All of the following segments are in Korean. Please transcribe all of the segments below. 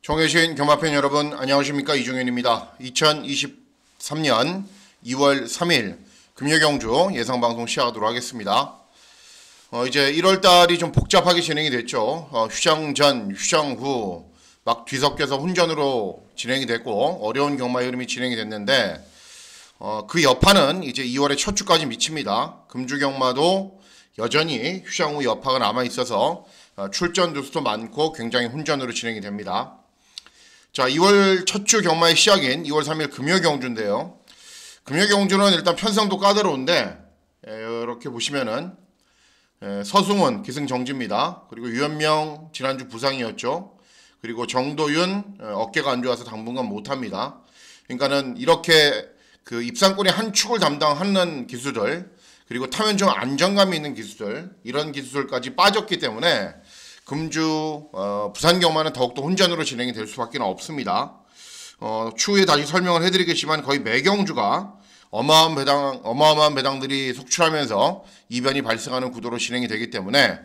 총회신 경마팬 여러분 안녕하십니까, 이종현입니다. 2023년 2월 3일 금요경주 예상방송 시작하도록 하겠습니다. 이제 1월달이 좀 복잡하게 진행이 됐죠. 휴장 전, 휴장 후 막 뒤섞여서 혼전으로 진행이 됐고 어려운 경마 흐름이 진행이 됐는데 그 여파는 이제 2월의 첫 주까지 미칩니다. 금주 경마도 여전히 휴장 후 여파가 남아 있어서 출전 누수도 많고 굉장히 혼전으로 진행이 됩니다. 자, 2월 첫 주 경마의 시작인 2월 3일 금요경주인데요. 금요경주는 일단 편성도 까다로운데 이렇게 보시면은 서승훈 기승정지입니다. 그리고 유현명 지난주 부상이었죠. 그리고 정도윤 어깨가 안 좋아서 당분간 못합니다. 그러니까는 이렇게 그 입상권의 한 축을 담당하는 기수들, 그리고 타면 좀 안정감이 있는 기수들, 이런 기수들까지 빠졌기 때문에 금주 부산 경마는 더욱더 혼전으로 진행이 될 수밖에 없습니다. 추후에 다시 설명을 해드리겠지만 거의 매경주가 어마어마한 배당들이 속출하면서 이변이 발생하는 구도로 진행이 되기 때문에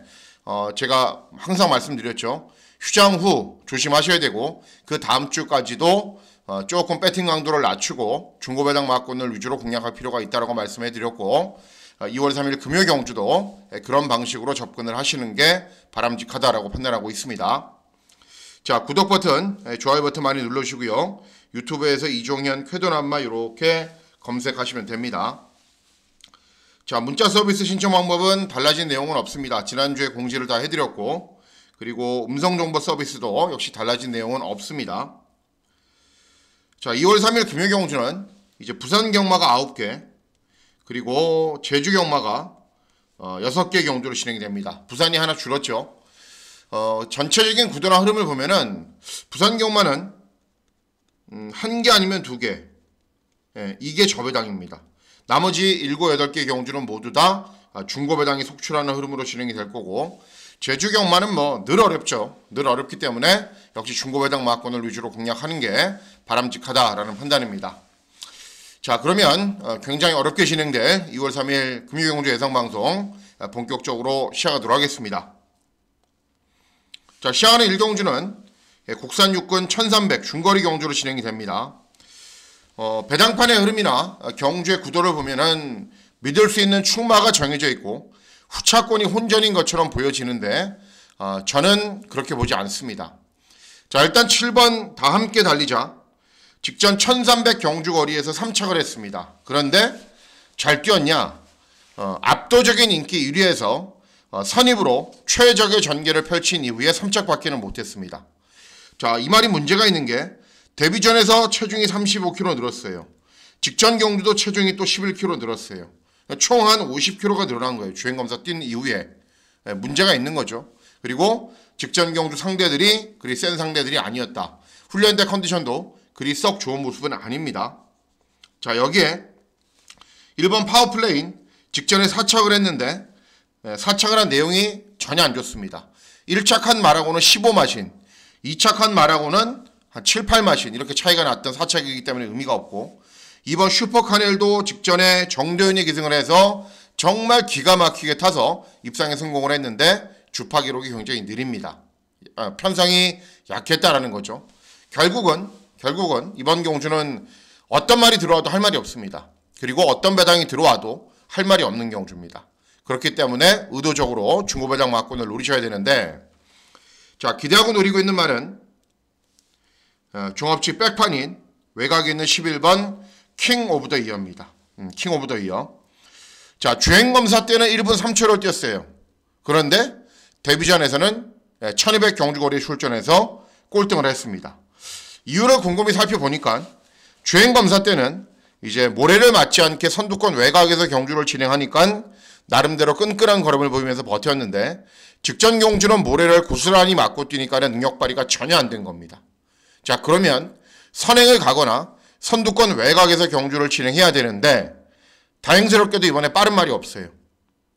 제가 항상 말씀드렸죠. 휴장 후 조심하셔야 되고 그 다음 주까지도 조금 배팅 강도를 낮추고 중고배당 막권을 위주로 공략할 필요가 있다고 말씀해 드렸고 2월 3일 금요경주도 그런 방식으로 접근을 하시는 게 바람직하다라고 판단하고 있습니다. 자, 구독 버튼, 좋아요 버튼 많이 눌러주시고요. 유튜브에서 이종현 쾌도남마 이렇게 검색하시면 됩니다. 자, 문자 서비스 신청 방법은 달라진 내용은 없습니다. 지난주에 공지를 다 해드렸고, 그리고 음성정보 서비스도 역시 달라진 내용은 없습니다. 자, 2월 3일 금요경주는 이제 부산 경마가 9개, 그리고 제주 경마가 6개 경주로 진행이 됩니다. 부산이 하나 줄었죠. 전체적인 구도나 흐름을 보면은 부산 경마는 1개 아니면 2개, 이게 저배당입니다. 나머지 7, 8개 경주는 모두 다 중고배당이 속출하는 흐름으로 진행이 될 거고, 제주 경마는 뭐 늘 어렵죠. 늘 어렵기 때문에 역시 중고배당 막권을 위주로 공략하는 게 바람직하다라는 판단입니다. 자, 그러면 굉장히 어렵게 진행될 2월 3일 금요경주 예상방송 본격적으로 시작하도록 하겠습니다. 자, 시작하는 1경주는 국산 육군 1300 중거리 경주로 진행이 됩니다. 배당판의 흐름이나 경주의 구도를 보면은 믿을 수 있는 축마가 정해져 있고 후차권이 혼전인 것처럼 보여지는데 저는 그렇게 보지 않습니다. 자, 일단 7번 다 함께 달리자 직전 1300 경주 거리에서 3착을 했습니다. 그런데 잘 뛰었냐? 압도적인 인기 1위에서 선입으로 최적의 전개를 펼친 이후에 3착밖에는 못했습니다. 자, 이 말이 문제가 있는 게 데뷔전에서 체중이 35kg 늘었어요. 직전 경주도 체중이 또 11kg 늘었어요. 총 한 50kg가 늘어난 거예요. 주행검사 뛴 이후에. 문제가 있는 거죠. 그리고 직전 경주 상대들이 그리 센 상대들이 아니었다. 훈련 때 컨디션도 그리 썩 좋은 모습은 아닙니다. 자, 여기에 1번 파워플레인 직전에 4착을 했는데 4착을 한 내용이 전혀 안 좋습니다. 1착한 말하고는 15마신, 2착한 말하고는 한 7, 8마신 이렇게 차이가 났던 4착이기 때문에 의미가 없고, 이번 슈퍼카넬도 직전에 정도윤이 기승을 해서 정말 기가 막히게 타서 입상에 성공을 했는데 주파 기록이 굉장히 느립니다. 편성이 약했다라는 거죠. 결국은 이번 경주는 어떤 말이 들어와도 할 말이 없습니다. 그리고 어떤 배당이 들어와도 할 말이 없는 경주입니다. 그렇기 때문에 의도적으로 중고배당 막권을 노리셔야 되는데, 자, 기대하고 노리고 있는 말은 종합치 백판인 외곽에 있는 11번 킹 오브 더 이어입니다. 킹 오브 더 이어. 자, 주행검사 때는 1분 3초를 뛰었어요. 그런데 데뷔전에서는 1200 경주거리에 출전해서 꼴등을 했습니다. 이유를 곰곰이 살펴보니까 주행검사 때는 이제 모래를 맞지 않게 선두권 외곽에서 경주를 진행하니까 나름대로 끈끈한 걸음을 보이면서 버텼는데, 직전 경주는 모래를 고스란히 맞고 뛰니까 능력 발휘가 전혀 안 된 겁니다. 자, 그러면 선행을 가거나 선두권 외곽에서 경주를 진행해야 되는데 다행스럽게도 이번에 빠른 말이 없어요.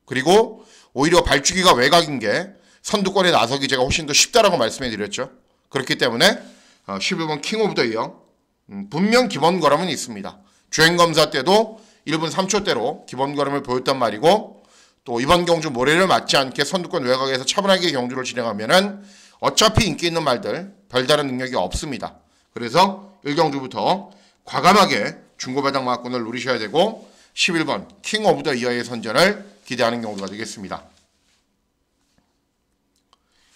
그리고 오히려 발주기가 외곽인 게 선두권에 나서기 제가 훨씬 더 쉽다라고 말씀해 드렸죠. 그렇기 때문에 11번 킹 오브 더 이어, 분명 기본 걸음은 있습니다. 주행검사 때도 1분 3초대로 기본 걸음을 보였단 말이고, 또 이번 경주 모래를 맞지 않게 선두권 외곽에서 차분하게 경주를 진행하면은 어차피 인기 있는 말들 별다른 능력이 없습니다. 그래서 1경주부터 과감하게 중고배당 막권을 노리셔야 되고 11번 킹 오브 더 이어의 선전을 기대하는 경우가 되겠습니다.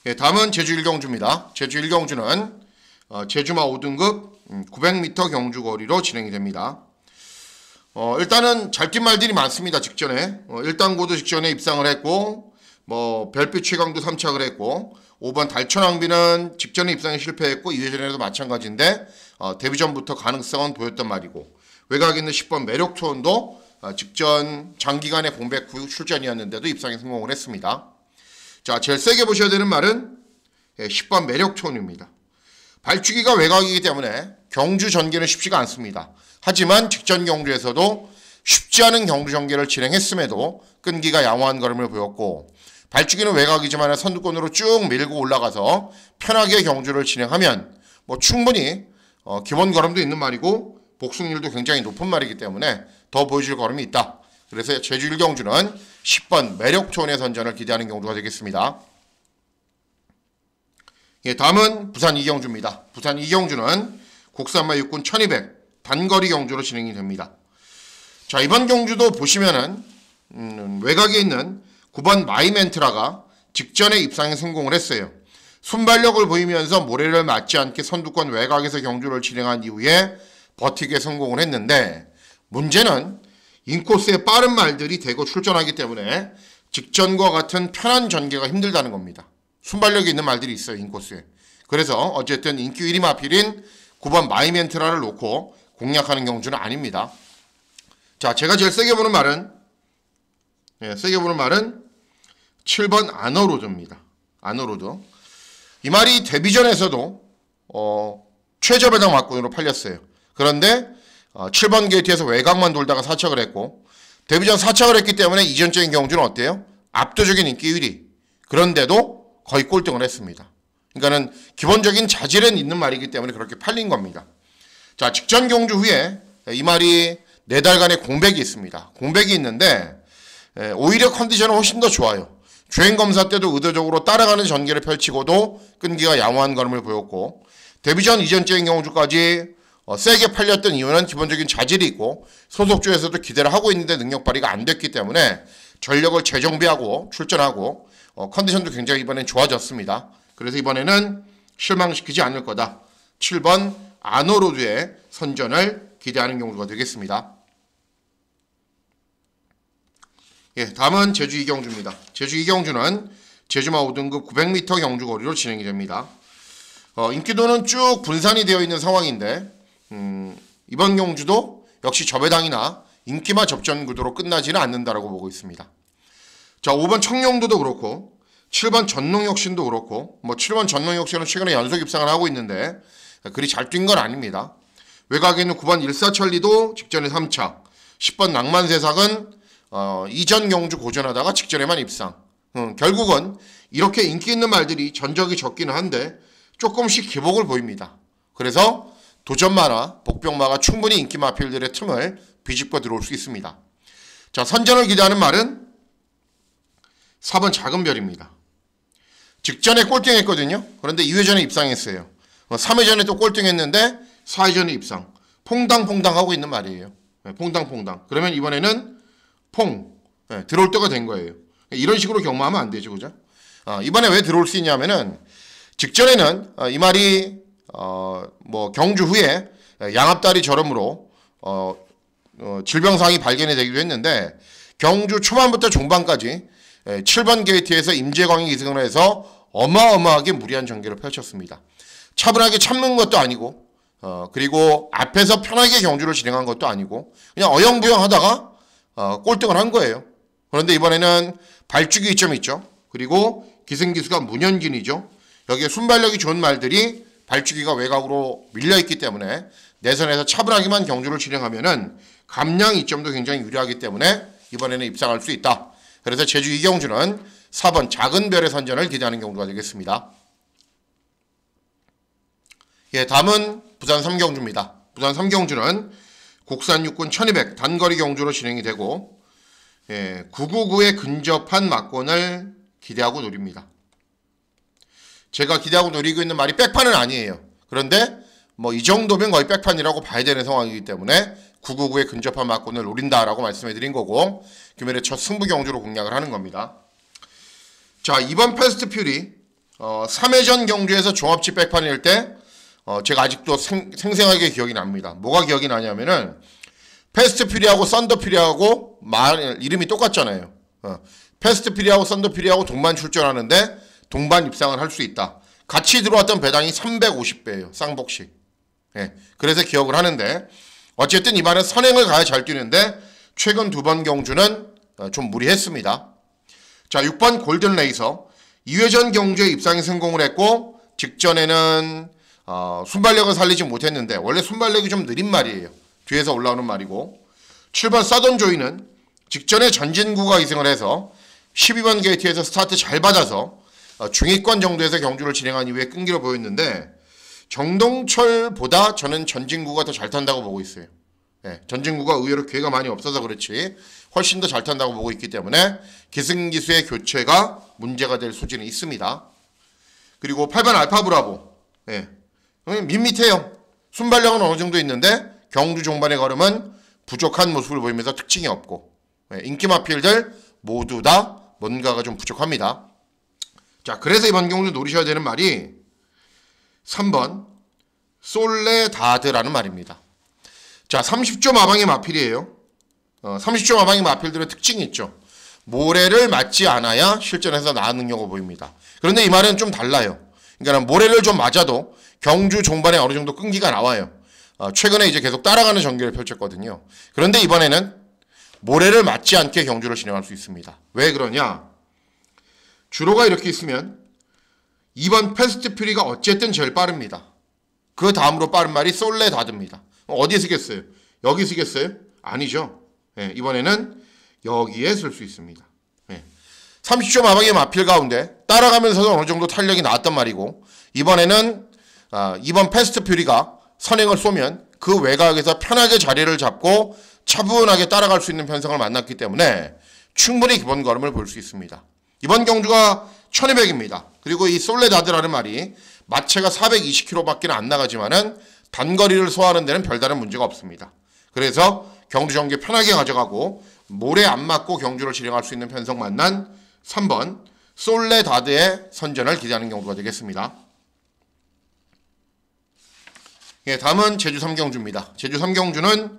예, 다음은 제주 1경주입니다. 제주 1경주는 제주마 5등급 900m 경주 거리로 진행이 됩니다. 일단은 잘 뛴 말들이 많습니다. 직전에 1단고도 직전에 입상을 했고 별빛 최강도 3착을 했고 5번 달천왕비는 직전에 입상에 실패했고 2회전에도 마찬가지인데 데뷔전부터 가능성은 보였단 말이고 외곽에 있는 10번 매력투혼도 직전 장기간의 공백 후 출전이었는데도 입상에 성공을 했습니다. 자, 제일 세게 보셔야 되는 말은 10번 매력투혼입니다. 발주기가 외곽이기 때문에 경주 전개는 쉽지가 않습니다. 하지만 직전 경주에서도 쉽지 않은 경주 전개를 진행했음에도 끈기가 양호한 걸음을 보였고 발주기는 외곽이지만 선두권으로 쭉 밀고 올라가서 편하게 경주를 진행하면 충분히 기본 걸음도 있는 말이고 복승률도 굉장히 높은 말이기 때문에 더 보여줄 걸음이 있다. 그래서 제주 1경주는 10번 매력투혼의 선전을 기대하는 경주가 되겠습니다. 예, 다음은 부산 2경주입니다. 부산 2경주는 국산마 육군 1200 단거리 경주로 진행이 됩니다. 자, 이번 경주도 보시면은 외곽에 있는 9번 마이멘트라가 직전에 입상에 성공을 했어요. 순발력을 보이면서 모래를 맞지 않게 선두권 외곽에서 경주를 진행한 이후에 버티기에 성공을 했는데 문제는 인코스에 빠른 말들이 대거 출전하기 때문에 직전과 같은 편한 전개가 힘들다는 겁니다. 순발력이 있는 말들이 있어요, 인코스에. 그래서 어쨌든 인기 1위 마필인 9번 마이멘트라를 놓고 공략하는 경주는 아닙니다. 자, 제가 제일 세게 보는 말은 7번 아너로드입니다. 아너로드. 이 말이 데뷔전에서도 최저배당 막군으로 팔렸어요. 그런데 7번 게이트에서 외곽만 돌다가 4착을 했고 데뷔전 4착을 했기 때문에 이전적인 경주는 어때요? 압도적인 인기 1위. 그런데도 거의 꼴등을 했습니다. 그러니까는 기본적인 자질은 있는 말이기 때문에 그렇게 팔린 겁니다. 자, 직전 경주 후에 이 말이 4달간의 공백이 있습니다. 공백이 있는데 오히려 컨디션은 훨씬 더 좋아요. 주행검사 때도 의도적으로 따라가는 전개를 펼치고도 끈기가 양호한 걸음을 보였고 데뷔전 이전적인 경주까지 세게 팔렸던 이유는 기본적인 자질이 있고 소속주에서도 기대를 하고 있는데 능력 발휘가 안 됐기 때문에 전력을 재정비하고 출전하고 컨디션도 굉장히 이번엔 좋아졌습니다. 그래서 이번에는 실망시키지 않을 거다. 7번 아노로드의 선전을 기대하는 경주가 되겠습니다. 예, 다음은 제주 2경주입니다. 제주 2경주는 제주마 5등급 900m 경주 거리로 진행이 됩니다. 인기도는 쭉 분산이 되어 있는 상황인데 이번 경주도 역시 저배당이나 인기마 접전 구도로 끝나지는 않는다라고 보고 있습니다. 자, 5번 청룡도도 그렇고 7번 전농혁신도 그렇고 7번 전농혁신은 최근에 연속 입상을 하고 있는데 그리 잘 뛴 건 아닙니다. 외곽에 있는 9번 일사천리도 직전에 3착 10번 낭만세삭은 이전 경주 고전하다가 직전에만 입상. 결국은 이렇게 인기 있는 말들이 전적이 적기는 한데 조금씩 기복을 보입니다. 그래서 도전마나 복병마가 충분히 인기 마필들의 틈을 비집고 들어올 수 있습니다. 자, 선전을 기대하는 말은 4번 작은별입니다. 직전에 꼴등했거든요. 그런데 2회전에 입상했어요. 3회전에 또 꼴등했는데 4회전에 입상. 퐁당퐁당 하고 있는 말이에요. 퐁당퐁당. 그러면 이번에는 들어올 때가 된 거예요. 이런 식으로 경마하면 안 되죠, 그죠? 이번에 왜 들어올 수 있냐면은 직전에는 이 말이 경주 후에 양압다리 저럼으로 질병상이 발견이 되기도 했는데 경주 초반부터 중반까지 7번 게이트에서 임재광이 기승을 해서 어마어마하게 무리한 전개를 펼쳤습니다. 차분하게 참는 것도 아니고 그리고 앞에서 편하게 경주를 진행한 것도 아니고 그냥 어영부영 하다가 꼴등을 한 거예요. 그런데 이번에는 발주기 이점이 있죠. 그리고 기승기수가 문현긴이죠. 여기에 순발력이 좋은 말들이 발주기가 외곽으로 밀려있기 때문에 내선에서 차분하게만 경주를 진행하면은 감량 이점도 굉장히 유리하기 때문에 이번에는 입상할 수 있다. 그래서 제주 2경주는 4번 작은 별의 선전을 기대하는 경주가 되겠습니다. 예, 다음은 부산 3경주입니다. 부산 3경주는 국산 육군 1200 단거리 경주로 진행이 되고 999에 근접한 막권을 기대하고 노립니다. 제가 기대하고 노리고 있는 말이 백판은 아니에요. 그런데 뭐 이 정도면 거의 백판이라고 봐야 되는 상황이기 때문에 999에 근접한 막권을 노린다라고 말씀해 드린 거고 금요일에 첫 승부 경주로 공략을 하는 겁니다. 자, 이번 패스트 퓨리 3회전 경주에서 종합치 백판일 때 제가 아직도 생생하게 기억이 납니다. 뭐가 기억이 나냐면은 패스트 퓨리하고 썬더 퓨리하고 이름이 똑같잖아요. 패스트 퓨리하고 썬더 퓨리하고 동반 출전하는데 동반 입상을 할 수 있다. 같이 들어왔던 배당이 350배예요. 쌍복식. 예, 그래서 기억을 하는데 어쨌든 이번엔 선행을 가야 잘 뛰는데 최근 두 번 경주는 좀 무리했습니다. 자, 6번 골든 레이서 2회전 경주에 입상에 성공을 했고 직전에는 순발력을 살리지 못했는데 원래 순발력이 좀 느린 말이에요. 뒤에서 올라오는 말이고 7번 서던 조이는 직전에 전진구가 이승을 해서 12번 게이트에서 스타트 잘 받아서 중위권 정도에서 경주를 진행한 이후에 끈기로 보였는데 정동철보다 저는 전진구가 더 잘 탄다고 보고 있어요. 네, 전진구가 의외로 기회가 많이 없어서 그렇지 훨씬 더 잘 탄다고 보고 있기 때문에 기승기수의 교체가 문제가 될 소지는 있습니다. 그리고 8번 알파 브라보. 네, 밋밋해요. 순발력은 어느 정도 있는데 경주 종반의 걸음은 부족한 모습을 보이면서 특징이 없고 인기 마필들 모두 다 뭔가가 좀 부족합니다. 자, 그래서 이번 경주 노리셔야 되는 말이 3번 솔레다드라는 말입니다. 자, 30조 마방의 마필이에요. 30조 마방의 마필들의 특징이 있죠. 모래를 맞지 않아야 실전에서 나은 능력을 보입니다. 그런데 이 말은 좀 달라요. 그러니까 모래를 좀 맞아도 경주 종반에 어느 정도 끈기가 나와요. 최근에 이제 계속 따라가는 전개를 펼쳤거든요. 그런데 이번에는 모래를 맞지 않게 경주를 진행할 수 있습니다. 왜 그러냐? 주로가 이렇게 있으면 2번 패스트 퓨리가 어쨌든 제일 빠릅니다. 그 다음으로 빠른 말이 솔레다드입니다. 어디에 쓰겠어요? 여기 쓰겠어요? 아니죠. 네, 이번에는 여기에 쓸 수 있습니다. 네. 30초 마방의 마필 가운데 따라가면서도 어느 정도 탄력이 나왔단 말이고 이번에는 2번 패스트 퓨리가 선행을 쏘면 그 외곽에서 편하게 자리를 잡고 차분하게 따라갈 수 있는 편성을 만났기 때문에 충분히 기본 걸음을 볼 수 있습니다. 이번 경주가 1200입니다. 그리고 이 솔레다드라는 말이 마체가 420km밖에 안 나가지만은 단거리를 소화하는 데는 별다른 문제가 없습니다. 그래서 경주 전개 편하게 가져가고 모래 안 맞고 경주를 진행할 수 있는 편성 만난 3번 솔레다드의 선전을 기대하는 경주가 되겠습니다. 예, 다음은 제주 3경주입니다. 제주 3경주는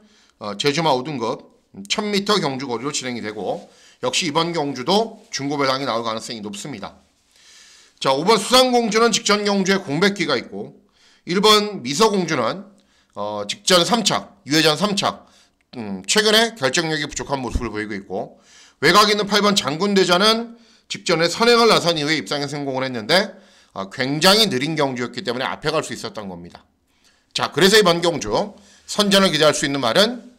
제주마 5등급 1000m 경주 거리로 진행이 되고 역시 이번 경주도 중고배당이 나올 가능성이 높습니다. 자, 5번 수상공주는 직전 경주에 공백기가 있고 1번 미서공주는 직전 3착, 2회전 3착 최근에 결정력이 부족한 모습을 보이고 있고 외곽에 있는 8번 장군대자는 직전에 선행을 나선 이후에 입상에 성공을 했는데 굉장히 느린 경주였기 때문에 앞에 갈 수 있었던 겁니다. 자, 그래서 이번 경주 선전을 기대할 수 있는 말은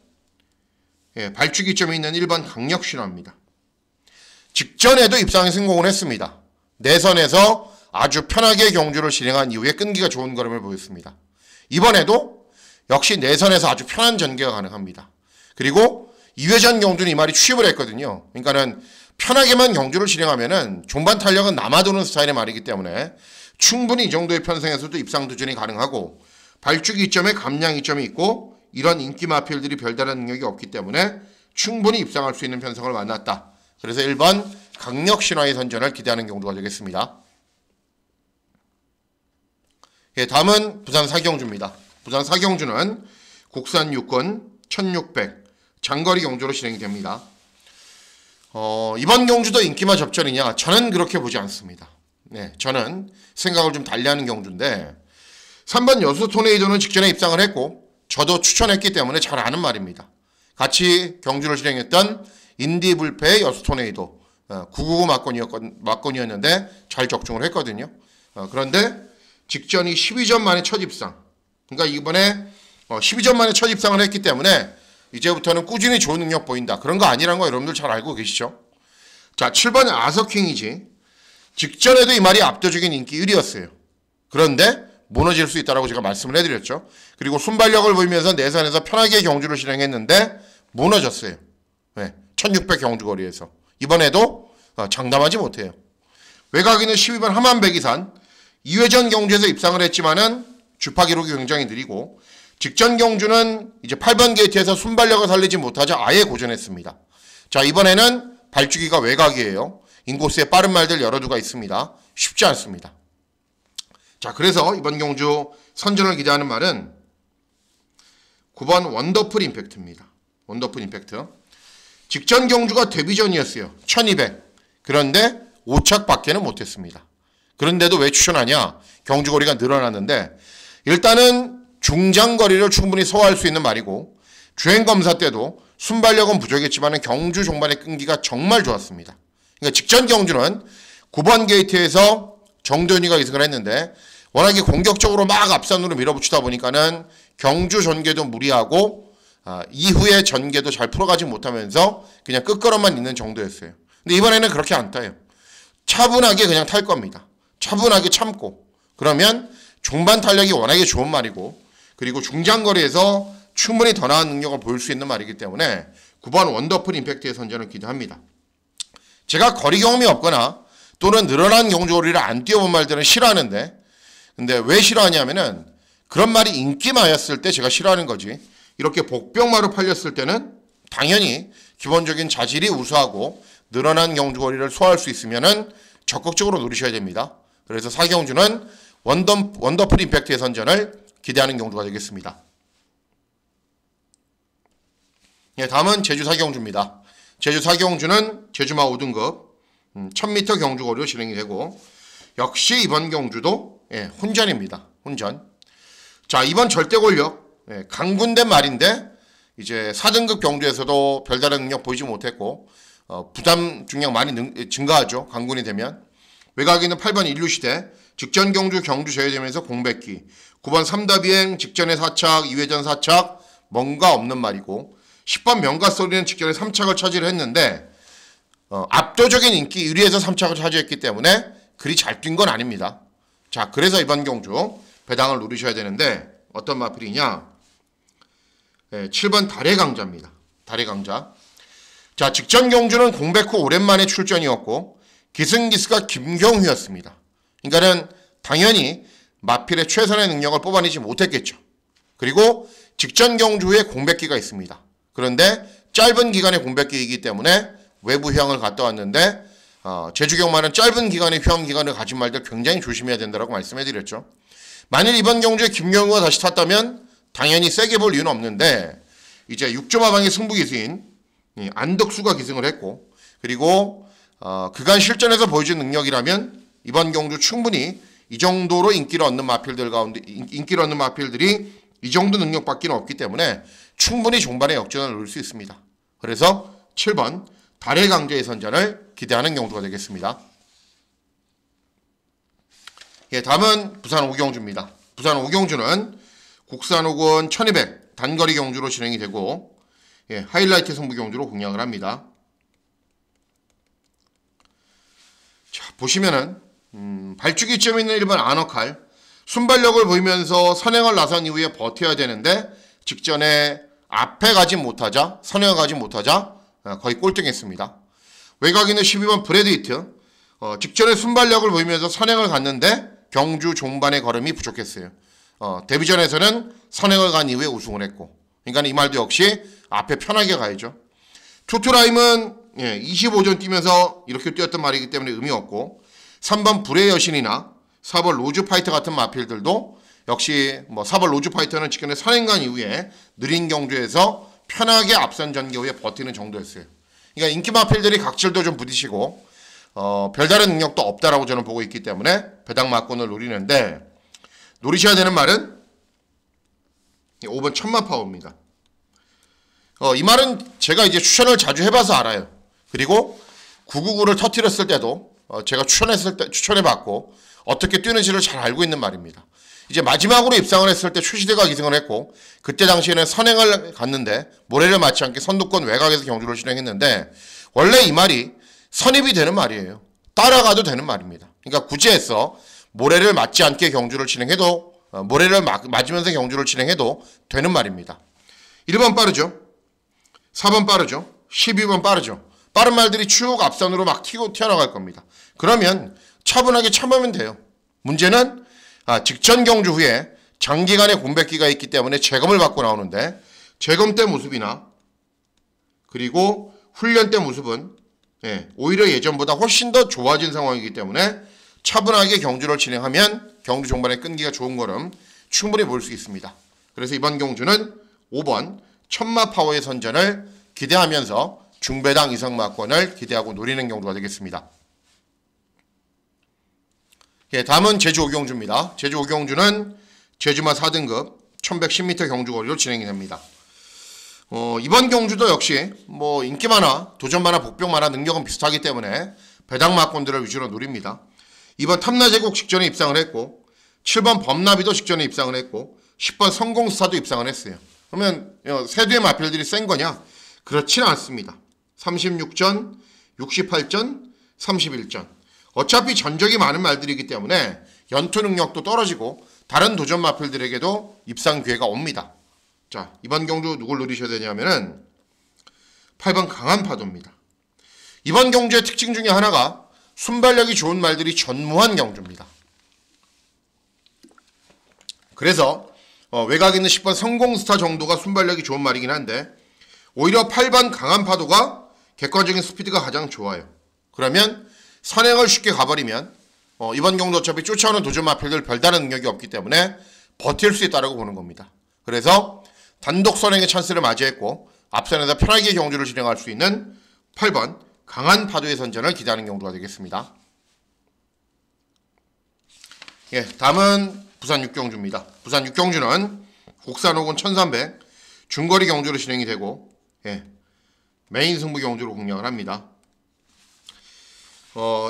발주기점이 있는 1번 강력신화입니다. 직전에도 입상에 성공을 했습니다. 내선에서 아주 편하게 경주를 진행한 이후에 끈기가 좋은 걸음을 보였습니다. 이번에도 역시 내선에서 아주 편한 전개가 가능합니다. 그리고 2회전 경주는 이 말이 취입을 했거든요. 그러니까는 편하게만 경주를 진행하면은 종반 탄력은 남아도는 스타일의 말이기 때문에 충분히 이 정도의 편성에서도 입상 도전이 가능하고 발주기 이점에 감량 이점이 있고 이런 인기 마필들이 별다른 능력이 없기 때문에 충분히 입상할 수 있는 편성을 만났다. 그래서 1번 강력신화의 선전을 기대하는 경우가 되겠습니다. 예, 다음은 부산 사경주입니다. 부산 사경주는 국산 육군 1600 장거리 경주로 진행이 됩니다. 이번 경주도 인기마 접전이냐? 저는 그렇게 보지 않습니다. 네, 저는 생각을 좀 달리하는 경주인데 3번 여수 토네이도는 직전에 입상을 했고 저도 추천했기 때문에 잘 아는 말입니다. 같이 경주를 진행했던 인디불패의 여수 토네이도 999 막권이었는데 잘 적중을 했거든요. 그런데 직전이 12전 만에 첫 입상. 그러니까 이번에 12전 만에 첫 입상을 했기 때문에 이제부터는 꾸준히 좋은 능력 보인다. 그런 거 아니라는 거 여러분들 잘 알고 계시죠? 자, 7번 아서킹이지. 직전에도 이 말이 압도적인 인기 1위였어요. 그런데 무너질 수 있다고 제가 말씀을 해드렸죠. 그리고 순발력을 보이면서 내선에서 편하게 경주를 진행했는데 무너졌어요. 네, 1600 경주거리에서. 이번에도 장담하지 못해요. 외곽에는 12번 하만백이산 2회전 경주에서 입상을 했지만은 주파 기록이 굉장히 느리고 직전 경주는 이제 8번 게이트에서 순발력을 살리지 못하자 아예 고전했습니다. 자, 이번에는 발주기가 외곽이에요. 인코스에 빠른 말들 여러 두가 있습니다. 쉽지 않습니다. 자, 그래서 이번 경주 선전을 기대하는 말은 9번 원더풀 임팩트입니다. 원더풀 임팩트. 직전 경주가 데뷔전이었어요. 1200. 그런데 5착밖에는 못했습니다. 그런데도 왜 추천하냐? 경주거리가 늘어났는데 일단은 중장거리를 충분히 소화할 수 있는 말이고 주행검사 때도 순발력은 부족했지만 경주 종반의 끈기가 정말 좋았습니다. 그러니까 직전 경주는 9번 게이트에서 정도현이가 이승을 했는데 워낙에 공격적으로 막 앞선으로 밀어붙이다 보니까는 경주 전개도 무리하고 이후에 전개도 잘 풀어가지 못하면서 그냥 끝걸음만 있는 정도였어요. 근데 이번에는 그렇게 안 타요. 차분하게 그냥 탈 겁니다. 차분하게 참고 그러면 종반 탄력이 워낙에 좋은 말이고 그리고 중장거리에서 충분히 더 나은 능력을 보일 수 있는 말이기 때문에 9번 원더풀 임팩트의 선전을 기대합니다. 제가 거리 경험이 없거나 또는 늘어난 경주거리를 안 뛰어본 말들은 싫어하는데 근데 왜 싫어하냐면은 그런 말이 인기마였을 때 제가 싫어하는 거지 이렇게 복병마로 팔렸을 때는 당연히 기본적인 자질이 우수하고 늘어난 경주거리를 소화할 수 있으면은 적극적으로 노리셔야 됩니다. 그래서 4경주는 원더풀 임팩트의 선전을 기대하는 경주가 되겠습니다. 예, 다음은 제주 4경주입니다. 제주 4경주는 제주마 5등급 1000m 경주거리로 진행이 되고 역시 이번 경주도 혼전입니다. 혼전. 자, 이번 절대권력 강군된 말인데 이제 4등급 경주에서도 별다른 능력 보이지 못했고 부담 중량 많이 증가하죠. 강군이 되면. 외곽에는 8번 인류시대 직전 경주 제외되면서 공백기 9번 3다비행 직전에 4착 2회전 4착 뭔가 없는 말이고 10번 명가소리는 직전에 3착을 차지를 했는데 압도적인 인기 1위에서 3착을 차지했기 때문에 그리 잘 뛴 건 아닙니다. 자, 그래서 이번 경주 배당을 누리셔야 되는데 어떤 마필이냐? 7번 달의 강자입니다. 달의 강자. 자, 직전 경주는 공백 후 오랜만에 출전이었고 기승기스가 김경휘였습니다. 그러니까는 당연히 마필의 최선의 능력을 뽑아내지 못했겠죠. 그리고 직전 경주 후에 공백기가 있습니다. 그런데 짧은 기간의 공백기이기 때문에 외부 휴양을 갔다 왔는데 제주경마는 짧은 기간의 휴양 기간을 가진 말들 굉장히 조심해야 된다고 말씀해드렸죠. 만일 이번 경주에 김경우가 다시 탔다면 당연히 세게 볼 이유는 없는데 이제 6점 하방의 승부기수인 안덕수가 기승을 했고 그리고 그간 실전에서 보여준 능력이라면 이번 경주 충분히 이 정도로 인기를 얻는 마필들이 이 정도 능력밖에 없기 때문에 충분히 종반의 역전을 노릴 수 있습니다. 그래서 7번 달의 강자의 선전을 기대하는 경주가 되겠습니다. 예, 다음은 부산 5경주입니다. 부산 5경주는 국산 5권 1200 단거리 경주로 진행이 되고 하이라이트 승부 경주로 공략을 합니다. 자, 보시면은 발주기점에 있는 1번 아너칼 순발력을 보이면서 선행을 나선 이후에 버텨야 되는데 직전에 앞에 가지 못하자 선행을 가지 못하자 거의 꼴등했습니다. 외곽에 있는 12번 브래드히트 직전에 순발력을 보이면서 선행을 갔는데 경주 종반의 걸음이 부족했어요. 데뷔전에서는 선행을 간 이후에 우승을 했고 그러니까 이 말도 역시 앞에 편하게 가야죠. 투투라임은 25전 뛰면서 이렇게 뛰었던 말이기 때문에 의미 없고 3번 불의 여신이나 4번 로즈파이터 같은 마필들도 역시 4번 로즈파이터는 직전에 선행간 이후에 느린 경주에서 편하게 앞선 전개 후에 버티는 정도였어요. 그러니까 인기 마필들이 각질도 좀 부딪히고 별다른 능력도 없다라고 저는 보고 있기 때문에 배당 막권을 노리는데 노리셔야 되는 말은 5번 천마파워입니다. 이 말은 제가 이제 추천을 자주 해봐서 알아요. 그리고 999를 터뜨렸을 때도 제가 추천해봤고 어떻게 뛰는지를 잘 알고 있는 말입니다. 이제 마지막으로 입상을 했을 때 최시대가 기승을 했고 그때 당시에는 선행을 갔는데 모래를 맞지 않게 선두권 외곽에서 경주를 진행했는데 원래 이 말이 선입이 되는 말이에요. 따라가도 되는 말입니다. 그러니까 구제해서 모래를 맞지 않게 경주를 진행해도 모래를 맞으면서 경주를 진행해도 되는 말입니다. 1번 빠르죠. 4번 빠르죠. 12번 빠르죠. 빠른 말들이 쭉 앞선으로 막 튀고 튀어나갈 겁니다. 그러면 차분하게 참으면 돼요. 문제는 직전 경주 후에 장기간의 공백기가 있기 때문에 재검을 받고 나오는데 재검 때 모습이나 그리고 훈련 때 모습은 오히려 예전보다 훨씬 더 좋아진 상황이기 때문에 차분하게 경주를 진행하면 경주 종반의 끈기가 좋은 걸음 충분히 볼 수 있습니다. 그래서 이번 경주는 5번 천마 파워의 선전을 기대하면서 중배당 이상 막권을 기대하고 노리는 경주가 되겠습니다. 다음은 제주 5경주입니다. 제주 5경주는 제주마 4등급 1110m 경주거리로 진행이 됩니다. 이번 경주도 역시 인기 많아, 도전 많아, 복병 많아 능력은 비슷하기 때문에 배당 막권들을 위주로 노립니다. 이번 탐라제국 직전에 입상을 했고 7번 범나비도 직전에 입상을 했고 10번 성공스타도 입상을 했어요. 그러면 세두의 마필들이 센 거냐? 그렇지는 않습니다. 36전, 68전, 31전. 어차피 전적이 많은 말들이기 때문에 연투 능력도 떨어지고 다른 도전 마필들에게도 입상 기회가 옵니다. 자, 이번 경주 누굴 노리셔야 되냐면은 8번 강한 파도입니다. 이번 경주의 특징 중에 하나가 순발력이 좋은 말들이 전무한 경주입니다. 그래서 외곽에 있는 10번 성공스타 정도가 순발력이 좋은 말이긴 한데 오히려 8번 강한 파도가 객관적인 스피드가 가장 좋아요. 그러면 선행을 쉽게 가버리면 이번 경주 어차피 쫓아오는 도전 마필들 별다른 능력이 없기 때문에 버틸 수 있다고 보는 겁니다. 그래서 단독 선행의 찬스를 맞이했고 앞선에서 편하게 경주를 진행할 수 있는 8번 강한 파도의 선전을 기대하는 경주가 되겠습니다. 다음은 부산 6경주입니다. 부산 6경주는 국산 5군 1300 중거리 경주로 진행이 되고 메인 승부 경주로 공략을 합니다.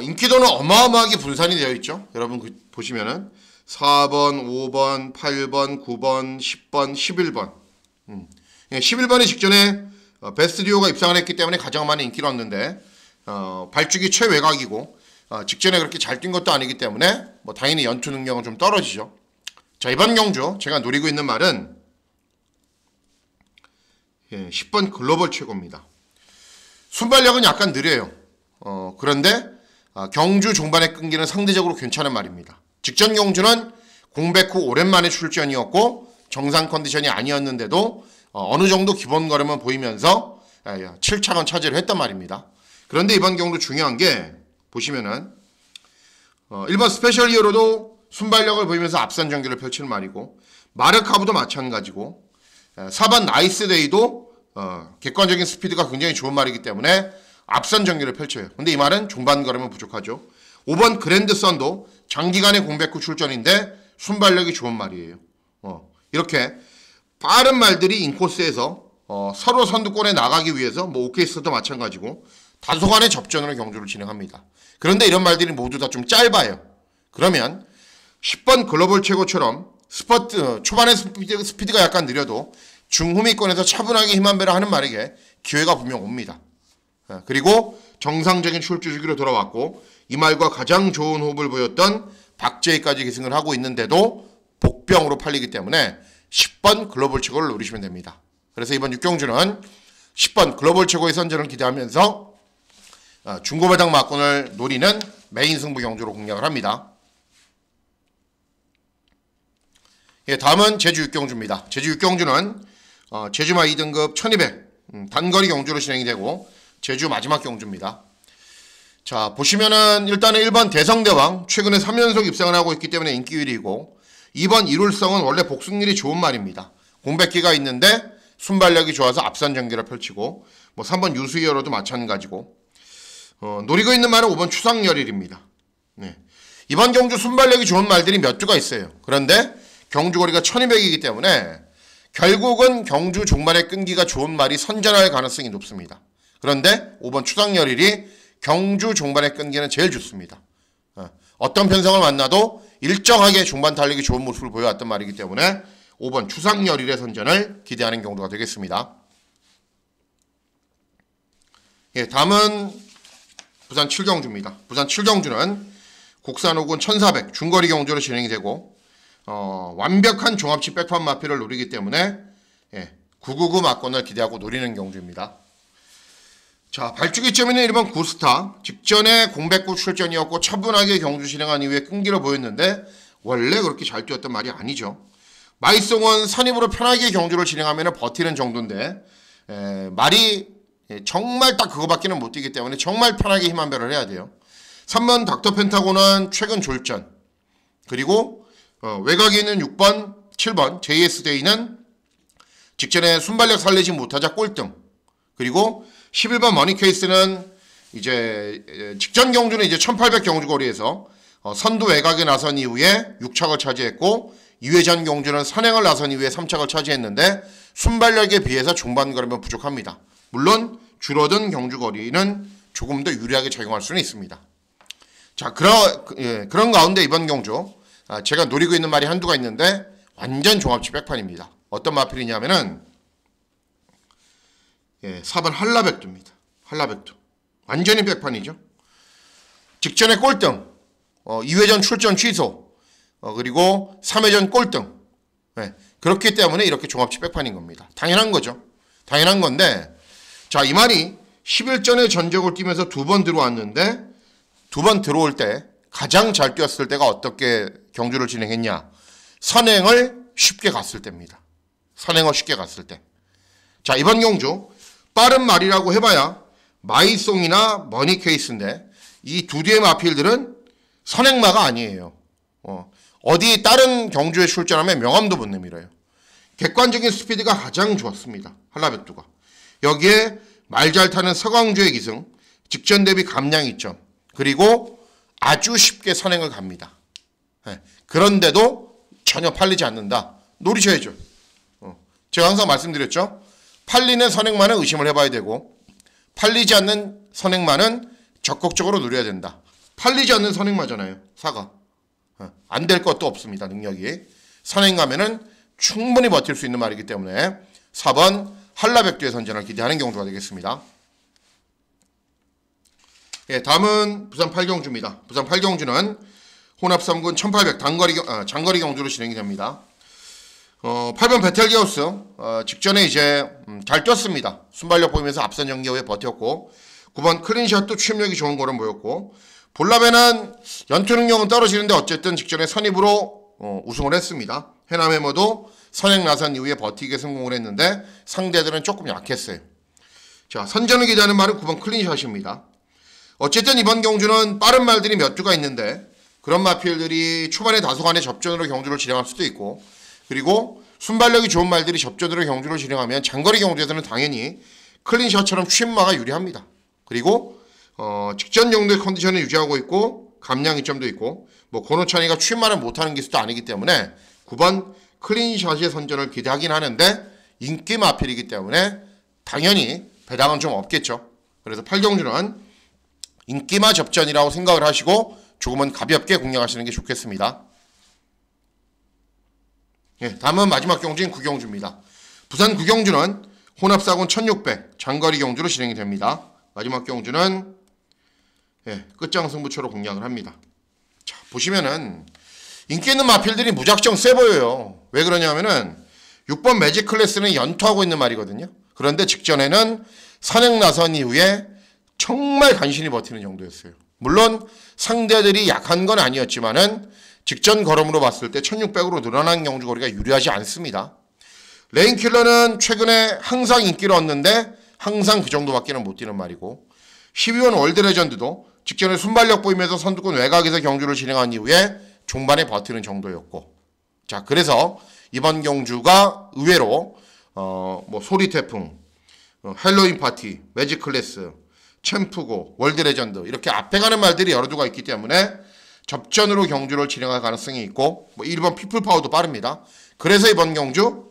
인기도는 어마어마하게 분산이 되어 있죠. 여러분 보시면은 4번, 5번, 8번, 9번, 10번, 11번 11번이 직전에 베스트 듀오가 입상을 했기 때문에 가장 많은 인기를 얻는데 발주기 최외곽이고 직전에 그렇게 잘 뛴 것도 아니기 때문에 당연히 연투 능력은 좀 떨어지죠. 자, 이번 경주 제가 노리고 있는 말은 10번 글로벌 최고입니다. 순발력은 약간 느려요. 그런데 경주 종반의 끈기는 상대적으로 괜찮은 말입니다. 직전 경주는 공백 후 오랜만에 출전이었고 정상 컨디션이 아니었는데도 어느 정도 기본 걸음은 보이면서 7차권 차지를 했단 말입니다. 그런데 이번 경주 중요한 게 보시면은 1번 스페셜 히어로도 순발력을 보이면서 앞선 전개를 펼치는 말이고 마르카브도 마찬가지고 4번 나이스데이도 객관적인 스피드가 굉장히 좋은 말이기 때문에 앞선 전개를 펼쳐요. 근데 이 말은 중반 걸음은 부족하죠. 5번 그랜드선도 장기간의 공백 후 출전인데 순발력이 좋은 말이에요. 이렇게 빠른 말들이 인코스에서 서로 선두권에 나가기 위해서 오케이스도 마찬가지고 다소간의 접전으로 경주를 진행합니다. 그런데 이런 말들이 모두 다 좀 짧아요. 그러면 10번 글로벌 최고처럼 초반에 스피드가 약간 느려도 중후미권에서 차분하게 힘 한 배를 하는 말에게 기회가 분명 옵니다. 그리고 정상적인 출주 주기로 돌아왔고 이 말과 가장 좋은 호흡을 보였던 박재희까지 기승을 하고 있는데도 복병으로 팔리기 때문에 10번 글로벌 최고를 노리시면 됩니다. 그래서 이번 6경주는 10번 글로벌 최고의 선전을 기대하면서 중고배당 막권을 노리는 메인 승부 경주로 공략을 합니다. 다음은 제주 6경주입니다. 제주 6경주는 제주마 2등급 1200 단거리 경주로 진행이 되고 제주 마지막 경주입니다. 자, 보시면은 일단은 1번 대성대왕 최근에 3연속 입상을 하고 있기 때문에 인기 1위고 2번 이룰성은 원래 복승률이 좋은 말입니다. 공백기가 있는데 순발력이 좋아서 앞선 전개를 펼치고 3번 유수이어로도 마찬가지고 노리고 있는 말은 5번 추상열일입니다. 이번 경주 순발력이 좋은 말들이 몇 주가 있어요. 그런데 경주거리가 1200이기 때문에 결국은 경주 종말의 끈기가 좋은 말이 선전할 가능성이 높습니다. 그런데 5번 추상열일이 경주 종반의 끈기는 제일 좋습니다. 어떤 편성을 만나도 일정하게 종반 달리기 좋은 모습을 보여왔던 말이기 때문에 5번 추상열일의 선전을 기대하는 경우가 되겠습니다. 다음은 부산 7경주입니다. 부산 7경주는 국산 5군 1400 중거리 경주로 진행이 되고 완벽한 종합치 백판 마필을 노리기 때문에 999 막권을 기대하고 노리는 경주입니다. 자, 발주기점에는 1번 구스타. 직전에 공백구 출전이었고 차분하게 경주 진행한 이후에 끈기를 보였는데 원래 그렇게 잘 뛰었던 말이 아니죠. 마이송은 선입으로 편하게 경주를 진행하면 버티는 정도인데 말이 정말 딱 그거밖에는 못 뛰기 때문에 정말 편하게 힘한별을 해야 돼요. 3번 닥터 펜타곤은 최근 졸전, 그리고 외곽에 있는 6번, 7번 JS데이는 직전에 순발력 살리지 못하자 꼴등, 그리고 11번 머니케이스는 이제 직전 경주는 이제 1800 경주 거리에서 선두 외곽에 나선 이후에 6착을 차지했고 2회전 경주는 선행을 나선 이후에 3착을 차지했는데 순발력에 비해서 중반 거리면 부족합니다. 물론 줄어든 경주 거리는 조금 더 유리하게 작용할 수는 있습니다. 자, 그런 가운데 이번 경주 제가 노리고 있는 말이 한두가 있는데 완전 종합치 백판입니다. 어떤 마필이냐면은 4번 한라백두입니다. 한라백두. 완전히 백판이죠. 직전에 꼴등, 2회전 출전 취소, 그리고 3회전 꼴등. 그렇기 때문에 이렇게 종합치 백판인 겁니다. 당연한 거죠. 당연한 건데, 자, 이 말이 11전에 전적을 뛰면서 2번 들어왔는데 2번 들어올 때 가장 잘 뛰었을 때가 어떻게 경주를 진행했냐? 선행을 쉽게 갔을 때입니다. 선행을 쉽게 갔을 때. 자, 이번 경주 빠른 말이라고 해봐야 마이송이나 머니케이스인데 이 두 뒤의 마필들은 선행마가 아니에요. 어디 다른 경주에 출전하면 명함도 못 내밀어요. 객관적인 스피드가 가장 좋았습니다. 한라백두가. 여기에 말 잘 타는 서강주의 기승, 직전 대비 감량 이점, 그리고 아주 쉽게 선행을 갑니다. 그런데도 전혀 팔리지 않는다. 노리셔야죠. 제가 항상 말씀드렸죠. 팔리는 선행만은 의심을 해봐야 되고 팔리지 않는 선행만은 적극적으로 노려야 된다. 팔리지 않는 선행마잖아요. 사가. 안 될 것도 없습니다. 능력이. 선행 가면은 충분히 버틸 수 있는 말이기 때문에 4번 한라백두의 선전을 기대하는 경주가 되겠습니다. 다음은 부산 8경주입니다. 부산 8경주는 혼합 3군 1800 장거리 경주로 진행이 됩니다. 8번 베텔게우스 직전에 이제 잘 뛰었습니다. 순발력 보이면서 앞선 연기에 버텼고 9번 클린샷도 취임력이 좋은 거로 보였고 볼라베는 연투 능력은 떨어지는데 어쨌든 직전에 선입으로 우승을 했습니다. 해남해머도 선행 나선 이후에 버티게 성공을 했는데 상대들은 조금 약했어요. 자, 선전을 기대하는 말은 9번 클린샷입니다. 어쨌든 이번 경주는 빠른 말들이 몇 주가 있는데 그런 마필들이 초반에 다소간의 접전으로 경주를 진행할 수도 있고 그리고 순발력이 좋은 말들이 접전으로 경주를 진행하면 장거리 경주에서는 당연히 클린샷처럼 취임마가 유리합니다. 그리고 직전 정도의 컨디션을 유지하고 있고 감량 이점도 있고 뭐 고노찬이가 취임마를 못하는 기수도 아니기 때문에 9번 클린샷의 선전을 기대하긴 하는데 인기 마필이기 때문에 당연히 배당은 좀 없겠죠. 그래서 8경주는 인기마 접전이라고 생각을 하시고 조금은 가볍게 공략하시는 게 좋겠습니다. 다음은 마지막 경주인 9경주입니다. 부산 9경주는 혼합사군 1600 장거리 경주로 진행이 됩니다. 마지막 경주는 끝장 승부처로 공략을 합니다. 자, 보시면은 인기 있는 마필들이 무작정 세 보여요. 왜 그러냐면은 6번 매직 클래스는 연투하고 있는 말이거든요. 그런데 직전에는 선행 나선 이후에 정말 간신히 버티는 정도였어요. 물론 상대들이 약한 건 아니었지만은 직전 걸음으로 봤을 때 1600으로 늘어난 경주거리가 유리하지 않습니다. 레인킬러는 최근에 항상 인기를 얻는데 항상 그 정도밖에는 못 뛰는 말이고 12번 월드레전드도 직전에 순발력 보이면서 선두권 외곽에서 경주를 진행한 이후에 종반에 버티는 정도였고 자, 그래서 이번 경주가 의외로 뭐 소리태풍, 헬로윈 파티, 매직 클래스, 챔프고, 월드레전드 이렇게 앞에 가는 말들이 여러 두가 있기 때문에 접전으로 경주를 진행할 가능성이 있고 뭐 1번 피플파워도 빠릅니다. 그래서 이번 경주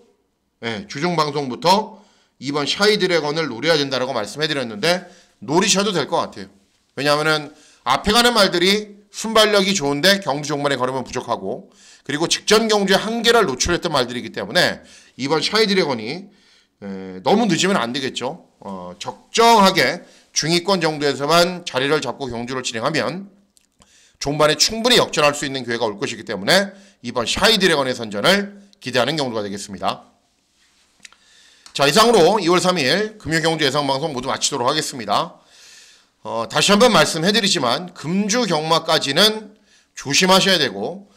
주중방송부터 2번 샤이드래곤을 노려야 된다고 말씀해드렸는데 노리셔도 될 것 같아요. 왜냐하면 앞에 가는 말들이 순발력이 좋은데 경주 종반에 걸으면 부족하고 그리고 직전 경주에 한계를 노출했던 말들이기 때문에 이번 샤이드래곤이 너무 늦으면 안 되겠죠. 적정하게 중위권 정도에서만 자리를 잡고 경주를 진행하면 종반에 충분히 역전할 수 있는 기회가 올 것이기 때문에 이번 샤이드래곤의 선전을 기대하는 경주가 되겠습니다. 자, 이상으로 2월 3일 금요경주 예상방송 모두 마치도록 하겠습니다. 다시 한번 말씀해드리지만 금주 경마까지는 조심하셔야 되고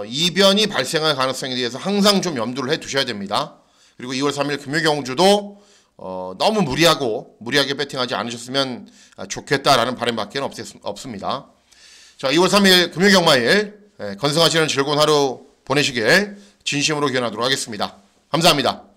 이변이 발생할 가능성에 대해서 항상 좀 염두를 해두셔야 됩니다. 그리고 2월 3일 금요경주도 너무 무리하게 배팅하지 않으셨으면 좋겠다라는 바람밖에 없습니다. 자, 2월 3일 금요경마일 건승하시는 즐거운 하루 보내시길 진심으로 기원하도록 하겠습니다. 감사합니다.